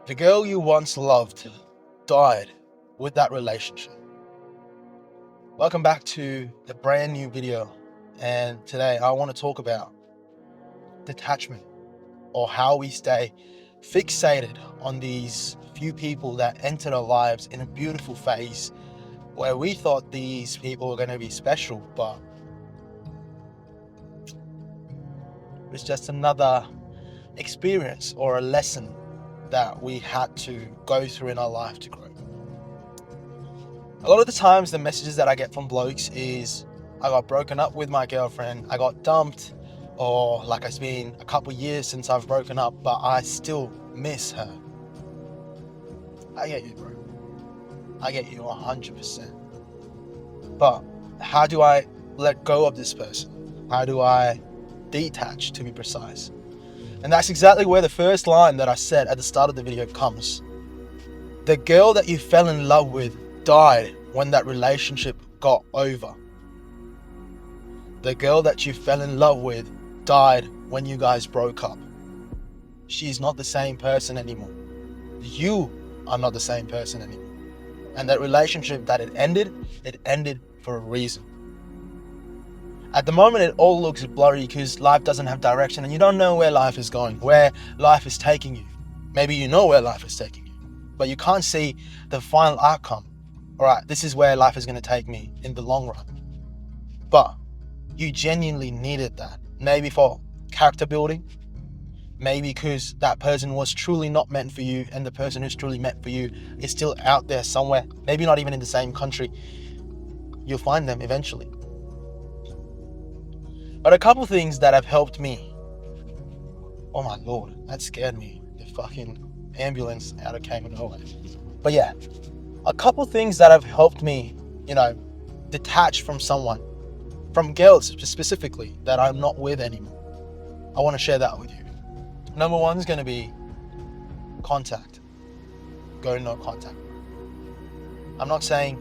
The girl you once loved died with that relationship. Welcome back to a brand new video, and today I want to talk about detachment, or how we stay fixated on these few people that entered our lives in a beautiful phase where we thought these people were going to be special, but it's just another experience or a lesson that we had to go through in our life to grow. A lot of the times the messages that I get from blokes is, I got broken up with my girlfriend, I got dumped, or like it's been a couple years since I've broken up, but I still miss her. I get you, bro. I get you 100%. But how do I let go of this person? How do I detach, to be precise? And that's exactly where the first line that I said at the start of the video comes. The girl that you fell in love with died when that relationship got over. The girl that you fell in love with died when you guys broke up. She's not the same person anymore. You are not the same person anymore. And that relationship that it ended for a reason. At the moment, it all looks blurry because life doesn't have direction and you don't know where life is going, where life is taking you. Maybe you know where life is taking you, but you can't see the final outcome. All right, this is where life is going to take me in the long run. But you genuinely needed that. Maybe for character building, maybe because that person was truly not meant for you and the person who's truly meant for you is still out there somewhere, maybe not even in the same country. You'll find them eventually. But a couple things that have helped me. Oh my lord, that scared me. The fucking ambulance out of came of nowhere. But yeah, a couple things that have helped me, detach from someone, from girls specifically that I'm not with anymore. I want to share that with you. Number one is going to be contact. Go no contact. I'm not saying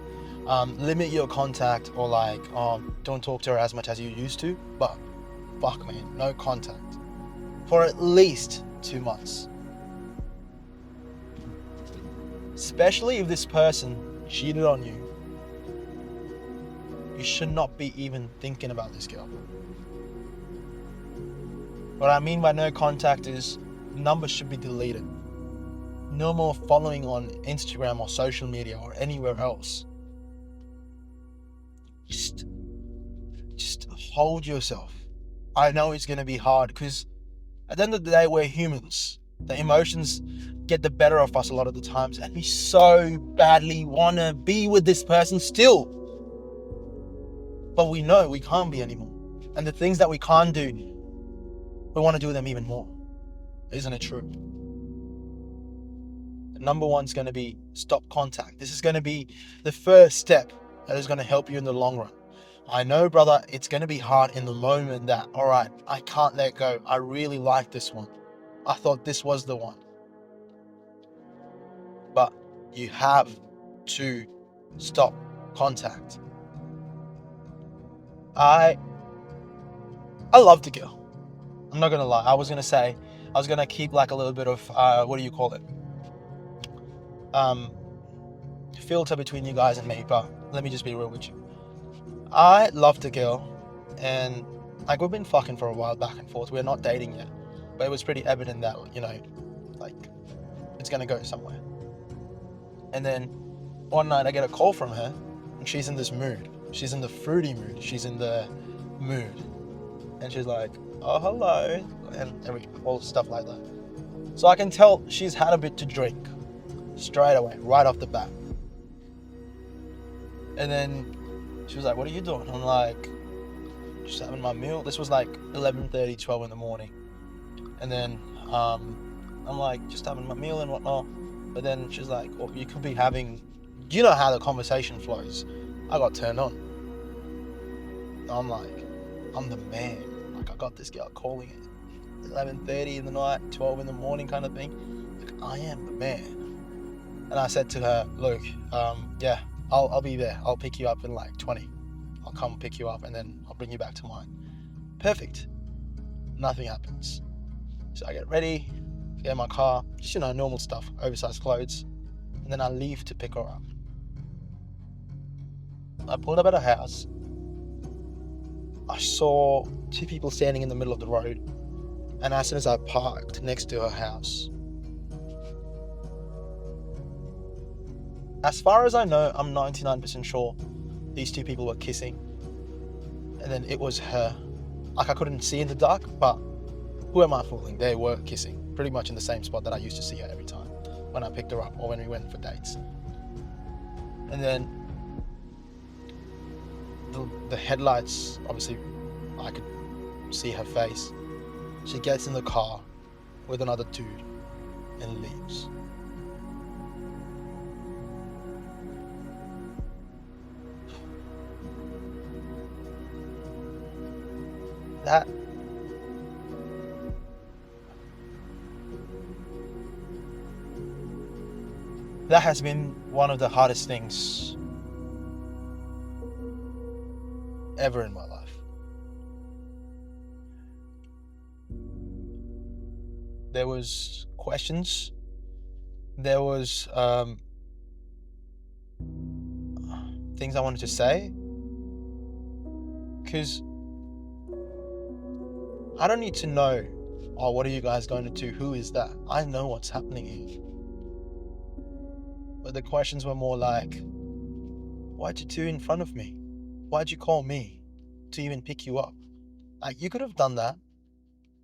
limit your contact or don't talk to her as much as you used to, but fuck man, no contact for at least 2 months. Especially if this person cheated on you. You should not be even thinking about this girl. What I mean by no contact is numbers should be deleted. No more following on Instagram or social media or anywhere else. Just hold yourself. I know it's going to be hard because at the end of the day, we're humans. The emotions get the better of us a lot of the times, and we so badly want to be with this person still. But we know we can't be anymore. And the things that we can't do, we want to do them even more. Isn't it true? Number one's going to be stop contact. This is going to be the first step that is going to help you in the long run. I know, brother, it's going to be hard in the moment that, all right, I can't let go. I really like this one. I thought this was the one. But you have to stop contact. I love the girl. I'm not going to lie. I was going to keep like a little bit of, what do you call it? Filter between you guys and me, but let me just be real with you. I love the girl, and we've been fucking for a while, back and forth. We're not dating yet, but it was pretty evident that it's gonna go somewhere. And then one night I get a call from her, and she's in this mood. She's in the fruity mood. She's in the mood, and she's like, "Oh, hello," and all stuff like that. So I can tell she's had a bit to drink straight away, right off the bat. And then she was like, "What are you doing?" I'm like, "Just having my meal." This was like 11:30, 12 in the morning. And then I'm like, "Just having my meal and whatnot." But then she's like, "Well, you could be having," you know how the conversation flows. I got turned on. I'm like, I'm the man. Like, I got this girl calling it 11:30 in the night, 12 in the morning kind of thing. Like, I am the man. And I said to her, "Look, yeah, I'll be there. I'll pick you up in like 20. I'll come pick you up and then I'll bring you back to mine." Perfect. Nothing happens. So I get ready, get in my car, just, normal stuff, oversized clothes, and then I leave to pick her up. I pulled up at her house. I saw two people standing in the middle of the road, and as soon as I parked next to her house, as far as I know, I'm 99% sure these two people were kissing, and then it was her. Like, I couldn't see in the dark, but who am I fooling? They were kissing, pretty much in the same spot that I used to see her every time when I picked her up or when we went for dates. And then the headlights, obviously, I could see her face. She gets in the car with another dude and leaves. That has been one of the hardest things ever in my life. There was questions. There was things I wanted to say, because I don't need to know, oh, what are you guys going to do? Who is that? I know what's happening here. But the questions were more like, why'd you do in front of me? Why'd you call me to even pick you up? Like, you could have done that,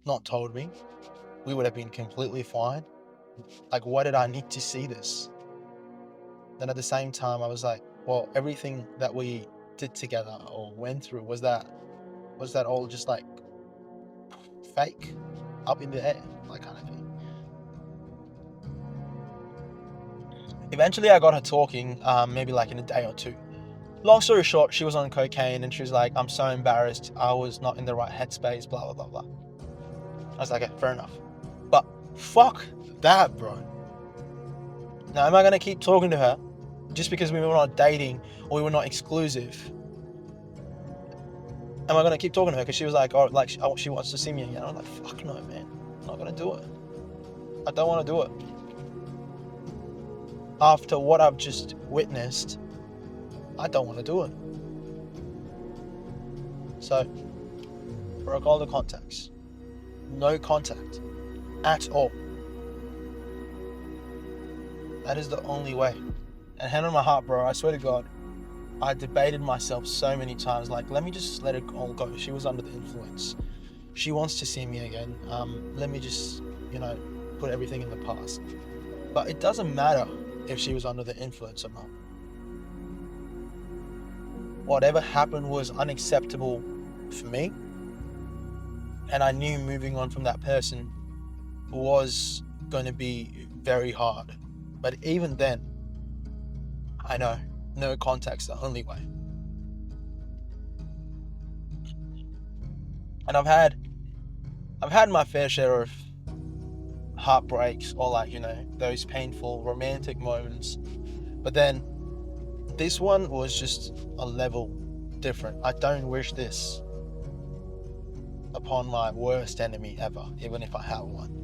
not told me. We would have been completely fine. Like, why did I need to see this? Then at the same time, I was like, well, everything that we did together or went through, was that all just like fake, up in the air, like, kind of thing? Eventually I got her talking, maybe like in a day or two. Long story short, she was on cocaine and she was like, I'm so embarrassed, I was not in the right headspace, blah, blah, blah, blah. I was like, okay, fair enough. But fuck that, bro. Now, am I going to keep talking to her just because we were not dating or we were not exclusive? Am I going to keep talking to her because she was like, oh, like, she wants to see me again? I was like, fuck no, man. I'm not going to do it. I don't want to do it. After what I've just witnessed, I don't want to do it. So, broke all the contacts. No contact at all. That is the only way. And hand on my heart, bro, I swear to God, I debated myself so many times, like, let me just let it all go. She was under the influence. She wants to see me again. Let me just, put everything in the past. But it doesn't matter if she was under the influence or not. Whatever happened was unacceptable for me. And I knew moving on from that person was going to be very hard. But even then, I know no contact's the only way. And I've had my fair share of heartbreaks or those painful romantic moments. But then this one was just a level different. I don't wish this upon my worst enemy ever, even if I have one.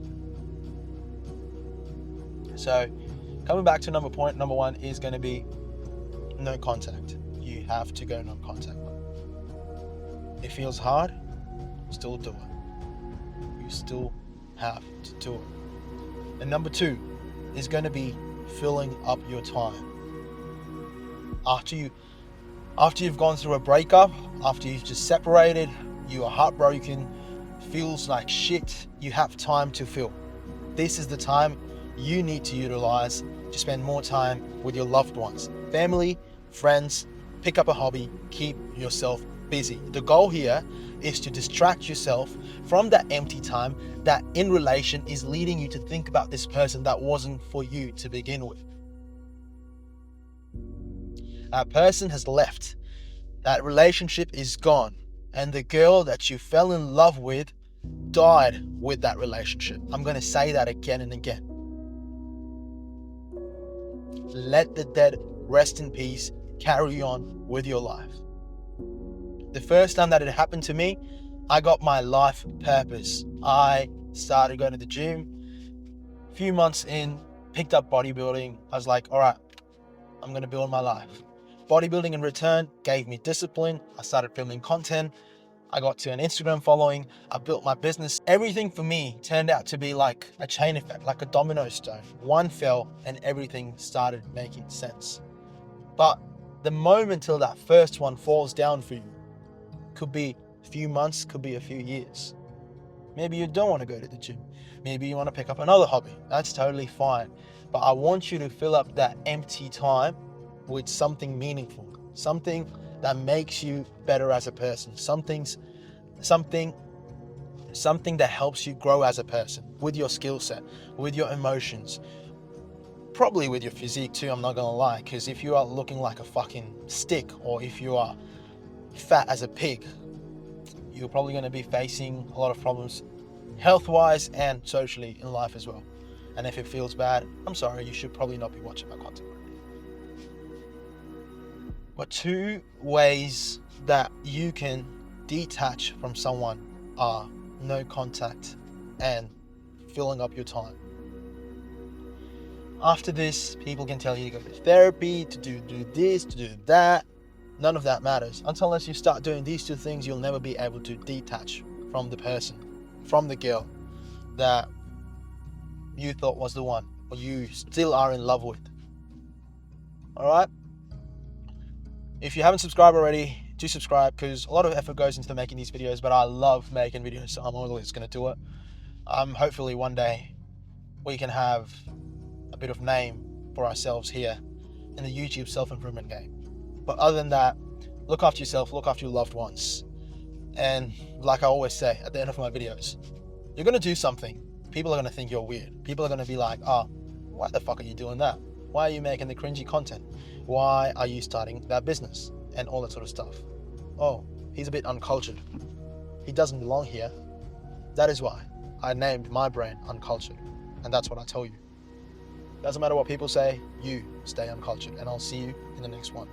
So coming back to number one is going to be no contact. You have to go no contact. It feels hard, still do it. You still have to do it. And number two is going to be filling up your time. After you've gone through a breakup, after you've just separated, you are heartbroken, feels like shit, you have time to fill. This is the time you need to utilize to spend more time with your loved ones, family, friends. Pick up a hobby, keep yourself busy. The goal here is to distract yourself from that empty time that in relation is leading you to think about this person that wasn't for you to begin with. That person has left. That relationship is gone. And the girl that you fell in love with died with that relationship. I'm going to say that again and again. Let the dead rest in peace. Carry on with your life. The first time that it happened to me, I got my life purpose. I started going to the gym. Few months in, picked up bodybuilding. I was like, all right, I'm going to build my life. Bodybuilding in return gave me discipline. I started filming content. I got to an Instagram following. I built my business. Everything for me turned out to be like a chain effect, like a domino stone. One fell and everything started making sense. But the moment till that first one falls down for you could be a few months, could be a few years. Maybe you don't want to go to the gym. Maybe you want to pick up another hobby. That's totally fine. But I want you to fill up that empty time with something meaningful, something that makes you better as a person, something that helps you grow as a person with your skill set, with your emotions, probably with your physique too, I'm not gonna lie, because if you are looking like a fucking stick or if you are fat as a pig, you're probably going to be facing a lot of problems health-wise and socially in life as well. And if it feels bad, I'm sorry, you should probably not be watching my content. But 2 ways that you can detach from someone are no contact and filling up your time. After this, people can tell you to go to therapy, to do this, to do that. None of that matters. Unless you start doing these 2 things, you'll never be able to detach from the person, from the girl that you thought was the one, or you still are in love with. All right? If you haven't subscribed already, do subscribe, because a lot of effort goes into making these videos, but I love making videos, so I'm always going to do it. Hopefully one day we can have a bit of name for ourselves here in the YouTube self-improvement game. But other than that, look after yourself, look after your loved ones. And like I always say at the end of my videos, you're going to do something. People are going to think you're weird. People are going to be like, oh, why the fuck are you doing that? Why are you making the cringy content? Why are you starting that business? And all that sort of stuff. Oh, he's a bit uncultured. He doesn't belong here. That is why I named my brand Uncultured. And that's what I tell you. Doesn't matter what people say, you stay uncultured. And I'll see you in the next one.